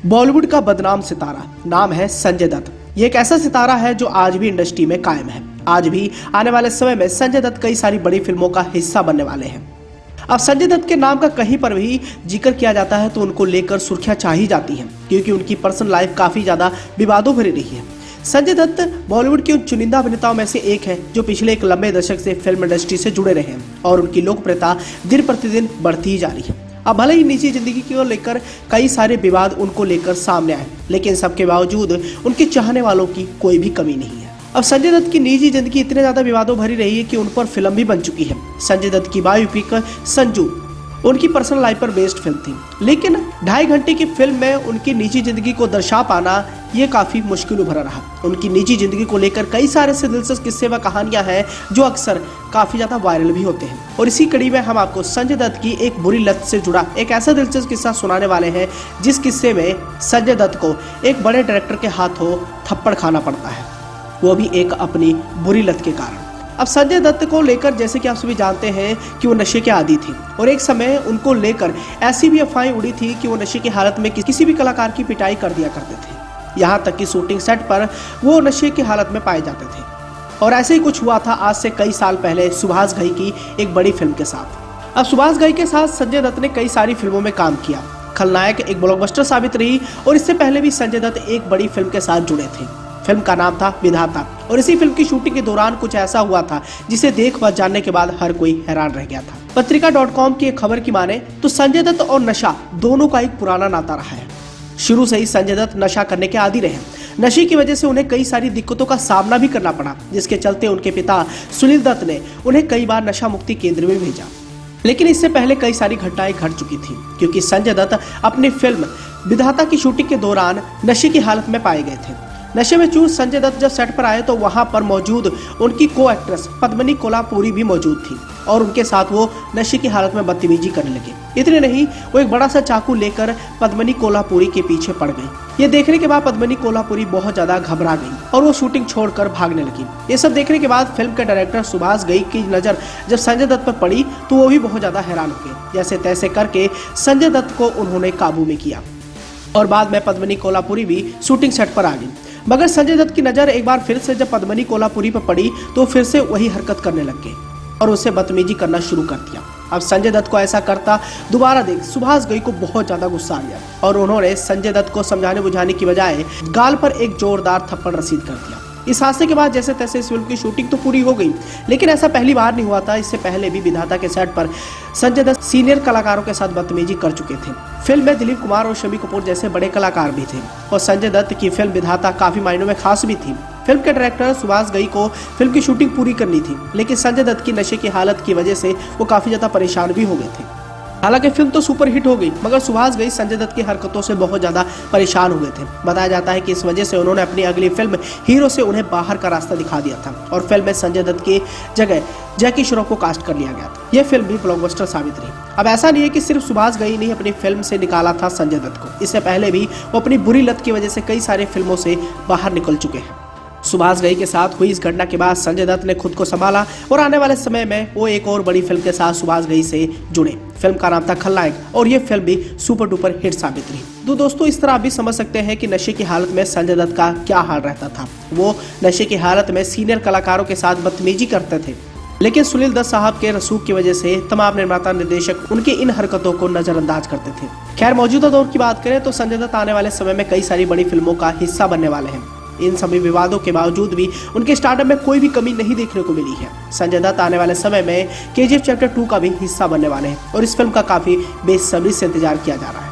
बॉलीवुड का बदनाम सितारा नाम है संजय दत्त। ये एक ऐसा सितारा है जो आज भी इंडस्ट्री में कायम है। आज भी आने वाले समय में संजय दत्त कई सारी बड़ी फिल्मों का हिस्सा बनने वाले हैं। अब संजय दत्त के नाम का कहीं पर भी जिक्र किया जाता है तो उनको लेकर सुर्खियां चाही जाती हैं, क्योंकि उनकी पर्सनल लाइफ काफी ज्यादा विवादों भरी रही है। संजय दत्त बॉलीवुड के उन चुनिंदा अभिनेताओं में से एक है जो पिछले एक लंबे दशक से फिल्म इंडस्ट्री से जुड़े रहे हैं और उनकी लोकप्रियता दिन प्रतिदिन बढ़ती ही जा रही है। अब भले ही निजी जिंदगी को लेकर कई सारे विवाद उनको लेकर सामने आए, लेकिन सबके बावजूद उनके चाहने वालों की कोई भी कमी नहीं है। अब संजय दत्त की निजी जिंदगी इतने ज्यादा विवादों भरी रही है कि उन पर फिल्म भी बन चुकी है। संजय दत्त की बायोपिक संजू उनकी पर्सनल लाइफ पर बेस्ड फिल्म थी, लेकिन 2.5 घंटे की फिल्म में उनकी निजी जिंदगी को दर्शा पाना ये काफी मुश्किल भरा रहा। उनकी निजी जिंदगी को लेकर कई सारे से दिलचस्प किस्से व कहानियां हैं जो अक्सर काफी ज्यादा वायरल भी होते हैं। और इसी कड़ी में हम आपको संजय दत्त की एक बुरी लत से जुड़ा एक ऐसा दिलचस्प किस्सा सुनाने वाले हैं, जिस किस्से में संजय दत्त को एक बड़े डायरेक्टर के हाथों थप्पड़ खाना पड़ता है, वो भी एक अपनी बुरी लत के कारण। अब संजय दत्त को लेकर जैसे कि आप सभी जानते हैं कि वो नशे के आदी थे और एक समय उनको लेकर ऐसी भी अफवाहें उड़ी थी कि वो नशे की हालत में किसी भी कलाकार की पिटाई कर दिया करते थे। यहाँ तक कि शूटिंग सेट पर वो नशे की हालत में पाए जाते थे। और ऐसे ही कुछ हुआ था आज से कई साल पहले सुभाष घई की एक बड़ी फिल्म के साथ। अब सुभाष घई के साथ संजय दत्त ने कई सारी फिल्मों में काम किया। खलनायक एक ब्लॉकबस्टर साबित रही और इससे पहले भी संजय दत्त एक बड़ी फिल्म के साथ जुड़े थे। फिल्म का नाम था विधाता और इसी फिल्म की शूटिंग के दौरान कुछ ऐसा हुआ था जिसे देख व जानने के बाद हर कोई हैरान रह गया था। पत्रिका.com की एक खबर की माने तो संजय दत्त और नशा दोनों का एक पुराना नाता रहा है। शुरू से ही संजय दत्त नशा करने के आदी रहे। नशे की वजह से उन्हें कई सारी दिक्कतों का सामना भी करना पड़ा, जिसके चलते उनके पिता सुनील दत्त ने उन्हें कई बार नशा मुक्ति केंद्र में भेजा। लेकिन इससे पहले कई सारी घटनाएं घट चुकी थी, क्योंकि संजय दत्त अपनी फिल्म विधाता की शूटिंग के दौरान नशे की हालत में पाए गए थे। नशे में चूर संजय दत्त जब सेट पर आए तो वहां पर मौजूद उनकी को एक्ट्रेस पद्मिनी कोल्हापुरी भी मौजूद थी और उनके साथ वो नशे की हालत में बदतमीजी करने लगे। इतने नहीं, वो एक बड़ा सा चाकू लेकर पद्मिनी कोल्हापुरी के पीछे पड़ गई। ये देखने के बाद पद्मिनी कोल्हापुरी बहुत ज्यादा घबरा गई और वो शूटिंग छोड़कर भागने लगी। ये सब देखने के बाद फिल्म के डायरेक्टर सुभाष घई की नजर जब संजय दत्त पर पड़ी तो वो भी बहुत ज्यादा हैरान हो गए। जैसे तैसे करके संजय दत्त को उन्होंने काबू में किया और बाद में पद्मिनी कोल्हापुरी भी शूटिंग सेट पर आ गई। मगर संजय दत्त की नजर एक बार फिर से जब पद्मिनी कोल्हापुरी पर पड़ी तो फिर से वही हरकत करने लग गए और उसे बदतमीजी करना शुरू कर दिया। अब संजय दत्त को ऐसा करता दोबारा देख सुभाष घई को बहुत ज्यादा गुस्सा आ गया और उन्होंने संजय दत्त को समझाने बुझाने की बजाय गाल पर एक जोरदार थप्पड़ रसीद कर दिया। इस हादसे के बाद जैसे तैसे इस फिल्म की शूटिंग तो पूरी हो गई, लेकिन ऐसा पहली बार नहीं हुआ था। इससे पहले भी विधाता के सेट पर संजय दत्त सीनियर कलाकारों के साथ बदतमीजी कर चुके थे। फिल्म में दिलीप कुमार और शम्मी कपूर जैसे बड़े कलाकार भी थे और संजय दत्त की फिल्म विधाता काफी मायनों में खास भी थी। फिल्म के डायरेक्टर सुभाष घई को फिल्म की शूटिंग पूरी करनी थी, लेकिन संजय दत्त की नशे की हालत की वजह से वो काफी ज्यादा परेशान भी हो गए थे। हालांकि फिल्म तो सुपर हिट हो गई, मगर सुभाष घई संजय दत्त की हरकतों से बहुत ज्यादा परेशान हो गए थे। बताया जाता है कि इस वजह से उन्होंने अपनी अगली फिल्म हीरो से उन्हें बाहर का रास्ता दिखा दिया था और फिल्म में संजय दत्त की जगह जैकी श्रॉफ को कास्ट कर लिया गया था। यह फिल्म भी ब्लॉकबस्टर साबित रही। अब ऐसा नहीं है कि सिर्फ सुभाष घई ने अपनी फिल्म से निकाला था संजय दत्त को, इससे पहले भी वो अपनी बुरी लत की वजह से कई सारे फिल्मों से बाहर निकल चुके हैं। सुभाष घई के साथ हुई इस घटना के बाद संजय दत्त ने खुद को संभाला और आने वाले समय में वो एक और बड़ी फिल्म के साथ सुभाष घई से जुड़े। फिल्म का नाम था खलनायक और ये फिल्म भी सुपर डुपर हिट साबित रही। तो दोस्तों, इस तरह आप भी समझ सकते हैं कि नशे की हालत में संजय दत्त का क्या हाल रहता था। वो नशे की हालत में सीनियर कलाकारों के साथ बदतमीजी करते थे, लेकिन सुनील दत्त साहब के रसूख की वजह से तमाम निर्माता निर्देशक उनकी इन हरकतों को नजरअंदाज करते थे। खैर, मौजूदा दौर की बात करें तो संजय दत्त आने वाले समय में कई सारी बड़ी फिल्मों का हिस्सा बनने वाले हैं। इन सभी विवादों के बावजूद भी उनके स्टारडम में कोई भी कमी नहीं देखने को मिली है। संजय दत्त आने वाले समय में KGF चैप्टर 2 का भी हिस्सा बनने वाले हैं और इस फिल्म का काफी बेसब्री से इंतजार किया जा रहा है।